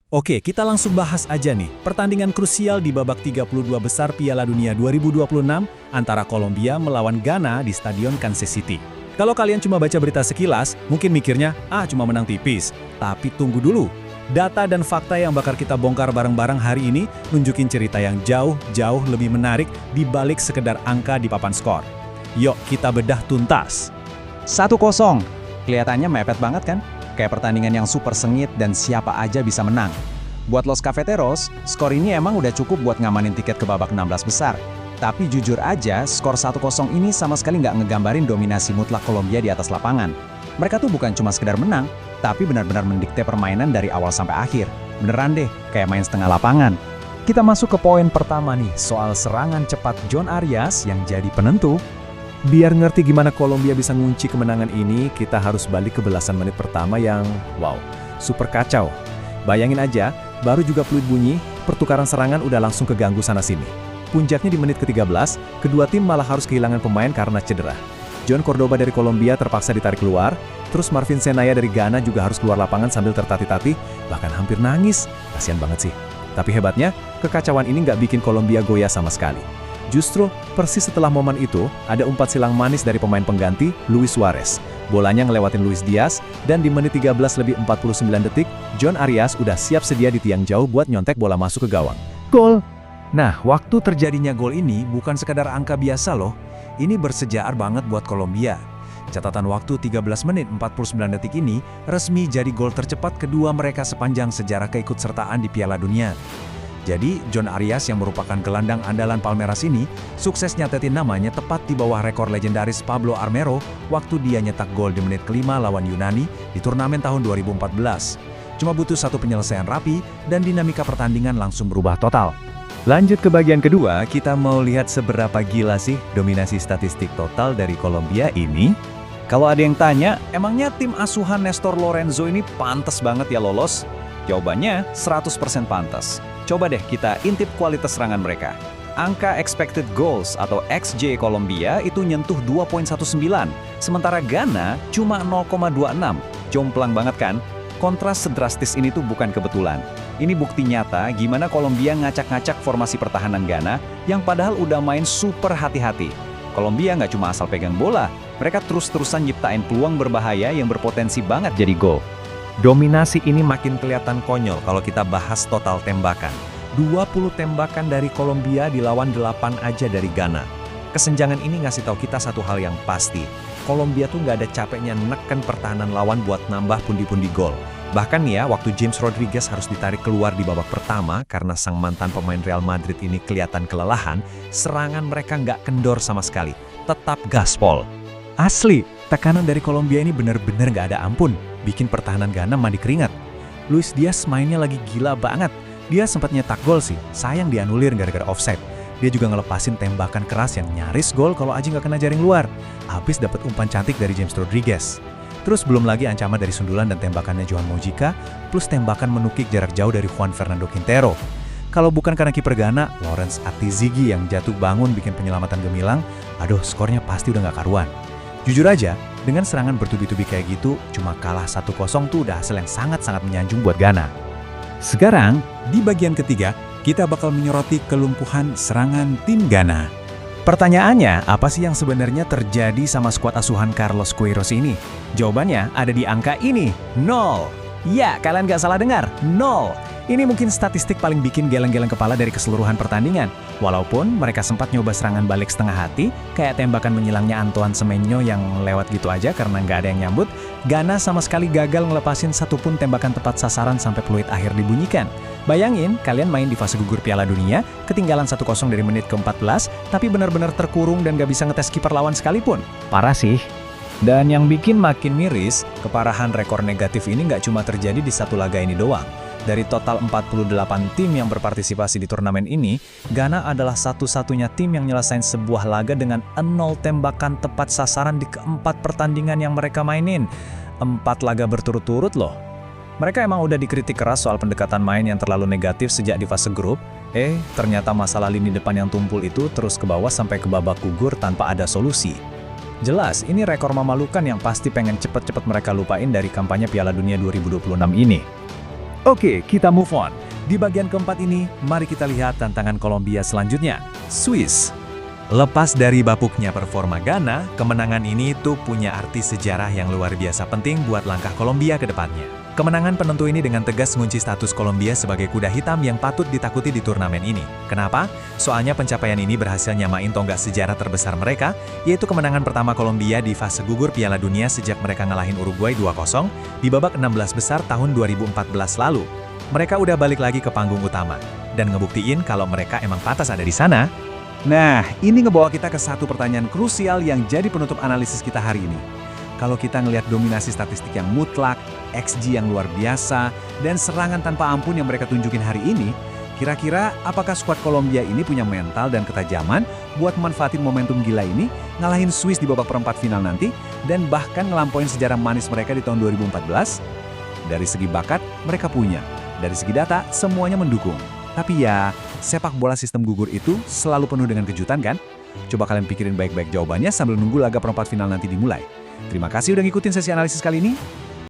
Oke, kita langsung bahas aja nih. Pertandingan krusial di babak 32 besar Piala Dunia 2026 antara Kolombia melawan Ghana di Stadion Kansas City. Kalau kalian cuma baca berita sekilas, mungkin mikirnya, cuma menang tipis. Tapi tunggu dulu. Data dan fakta yang bakal kita bongkar bareng-bareng hari ini nunjukin cerita yang jauh lebih menarik di balik sekedar angka di papan skor. Yuk, kita bedah tuntas. 1-0. Kelihatannya mepet banget kan? Kayak pertandingan yang super sengit dan siapa aja bisa menang. Buat Los Cafeteros, skor ini emang udah cukup buat ngamanin tiket ke babak 16 besar. Tapi jujur aja, skor 1-0 ini sama sekali nggak ngegambarin dominasi mutlak Kolombia di atas lapangan. Mereka tuh bukan cuma sekedar menang, tapi benar-benar mendikte permainan dari awal sampai akhir. Beneran deh, kayak main setengah lapangan. Kita masuk ke poin pertama nih, soal serangan cepat John Arias yang jadi penentu. Biar ngerti gimana Kolombia bisa ngunci kemenangan ini, kita harus balik ke belasan menit pertama yang, super kacau. Bayangin aja, baru juga peluit bunyi, pertukaran serangan udah langsung keganggu sana-sini. Puncaknya di menit ke-13, kedua tim malah harus kehilangan pemain karena cedera. John Cordoba dari Kolombia terpaksa ditarik keluar, terus Marvin Senaya dari Ghana juga harus keluar lapangan sambil tertatih-tatih, bahkan hampir nangis. Kasian banget sih. Tapi hebatnya, kekacauan ini nggak bikin Kolombia goyah sama sekali. Justru, persis setelah momen itu, ada umpan silang manis dari pemain pengganti, Luis Suarez. Bolanya ngelewatin Luis Diaz, dan di menit 13 lebih 49 detik, John Arias udah siap sedia di tiang jauh buat nyontek bola masuk ke gawang. Gol! Nah, waktu terjadinya gol ini bukan sekadar angka biasa loh. Ini bersejarah banget buat Kolombia. Catatan waktu 13 menit 49 detik ini resmi jadi gol tercepat kedua mereka sepanjang sejarah keikutsertaan di Piala Dunia. Jadi, John Arias yang merupakan gelandang andalan Palmeiras ini, sukses nyatetin namanya tepat di bawah rekor legendaris Pablo Armero waktu dia nyetak gol di menit ke-5 lawan Yunani di turnamen tahun 2014. Cuma butuh satu penyelesaian rapi dan dinamika pertandingan langsung berubah total. Lanjut ke bagian kedua, kita mau lihat seberapa gila sih dominasi statistik total dari Kolombia ini. Kalau ada yang tanya, emangnya tim asuhan Nestor Lorenzo ini pantas banget ya lolos? Jawabannya 100% pantas. Coba deh kita intip kualitas serangan mereka. Angka expected goals atau XG Kolombia itu nyentuh 2.19, sementara Ghana cuma 0.26. Jomplang banget kan? Kontras sedrastis ini tuh bukan kebetulan. Ini bukti nyata gimana Kolombia ngacak-ngacak formasi pertahanan Ghana yang padahal udah main super hati-hati. Kolombia nggak cuma asal pegang bola, mereka terus-terusan nyiptain peluang berbahaya yang berpotensi banget jadi gol. Dominasi ini makin kelihatan konyol kalau kita bahas total tembakan. 20 tembakan dari Kolombia dilawan 8 aja dari Ghana. Kesenjangan ini ngasih tahu kita satu hal yang pasti. Kolombia tuh nggak ada capeknya neken pertahanan lawan buat nambah pundi-pundi gol. Bahkan ya, waktu James Rodriguez harus ditarik keluar di babak pertama karena sang mantan pemain Real Madrid ini kelihatan kelelahan, serangan mereka nggak kendor sama sekali. Tetap gaspol. Asli, tekanan dari Kolombia ini bener-bener nggak ada ampun. Bikin pertahanan Ghana mandi keringat. Luis Diaz mainnya lagi gila banget. Dia sempat nyetak gol sih, sayang dianulir gara-gara offside. Dia juga ngelepasin tembakan keras yang nyaris gol kalau aja nggak kena jaring luar. Habis dapat umpan cantik dari James Rodriguez. Terus belum lagi ancaman dari sundulan dan tembakannya Johan Mojica, plus tembakan menukik jarak jauh dari Juan Fernando Quintero. Kalau bukan karena kiper Ghana, Lawrence Atizigi yang jatuh bangun bikin penyelamatan gemilang, skornya pasti udah nggak karuan. Jujur aja, dengan serangan bertubi-tubi kayak gitu, cuma kalah 1-0 tuh udah hasil yang sangat-sangat menyanjung buat Ghana. Sekarang, di bagian ketiga, kita bakal menyoroti kelumpuhan serangan tim Ghana. Pertanyaannya, apa sih yang sebenarnya terjadi sama skuad asuhan Carlos Queiroz ini? Jawabannya ada di angka ini, 0. Ya, kalian gak salah dengar, 0. Ini mungkin statistik paling bikin geleng-geleng kepala dari keseluruhan pertandingan. Walaupun mereka sempat nyoba serangan balik setengah hati, kayak tembakan menyilangnya Antoine Semenyo yang lewat gitu aja karena nggak ada yang nyambut, Ghana sama sekali gagal ngelepasin satupun tembakan tepat sasaran sampai peluit akhir dibunyikan. Bayangin, kalian main di fase gugur Piala Dunia, ketinggalan 1-0 dari menit ke-14, tapi benar-benar terkurung dan gak bisa ngetes kiper lawan sekalipun. Parah sih. Dan yang bikin makin miris, keparahan rekor negatif ini nggak cuma terjadi di satu laga ini doang. Dari total 48 tim yang berpartisipasi di turnamen ini, Ghana adalah satu-satunya tim yang nyelesain sebuah laga dengan 0 tembakan tepat sasaran di keempat pertandingan yang mereka mainin. 4 laga berturut-turut loh. Mereka emang udah dikritik keras soal pendekatan main yang terlalu negatif sejak di fase grup. Ternyata masalah lini depan yang tumpul itu terus ke bawah sampai ke babak gugur tanpa ada solusi. Jelas, ini rekor memalukan yang pasti pengen cepet-cepet mereka lupain dari kampanye Piala Dunia 2026 ini. Oke, kita move on. Di bagian keempat ini, mari kita lihat tantangan Kolombia selanjutnya, Swiss. Lepas dari bapuknya performa Ghana, kemenangan ini tuh punya arti sejarah yang luar biasa penting buat langkah Kolombia ke depannya. Kemenangan penentu ini dengan tegas mengunci status Kolombia sebagai kuda hitam yang patut ditakuti di turnamen ini. Kenapa? Soalnya pencapaian ini berhasil nyamain tonggak sejarah terbesar mereka, yaitu kemenangan pertama Kolombia di fase gugur Piala Dunia sejak mereka ngalahin Uruguay 2-0 di babak 16 besar tahun 2014 lalu. Mereka udah balik lagi ke panggung utama, dan ngebuktiin kalau mereka emang pantas ada di sana. Nah, ini ngebawa kita ke satu pertanyaan krusial yang jadi penutup analisis kita hari ini. Kalau kita ngelihat dominasi statistik yang mutlak, XG yang luar biasa, dan serangan tanpa ampun yang mereka tunjukin hari ini, kira-kira apakah skuad Kolombia ini punya mental dan ketajaman buat manfaatin momentum gila ini, ngalahin Swiss di babak perempat final nanti, dan bahkan ngelampauin sejarah manis mereka di tahun 2014? Dari segi bakat, mereka punya. Dari segi data, semuanya mendukung. Tapi ya, sepak bola sistem gugur itu selalu penuh dengan kejutan kan? Coba kalian pikirin baik-baik jawabannya sambil nunggu laga perempat final nanti dimulai. Terima kasih udah ngikutin sesi analisis kali ini.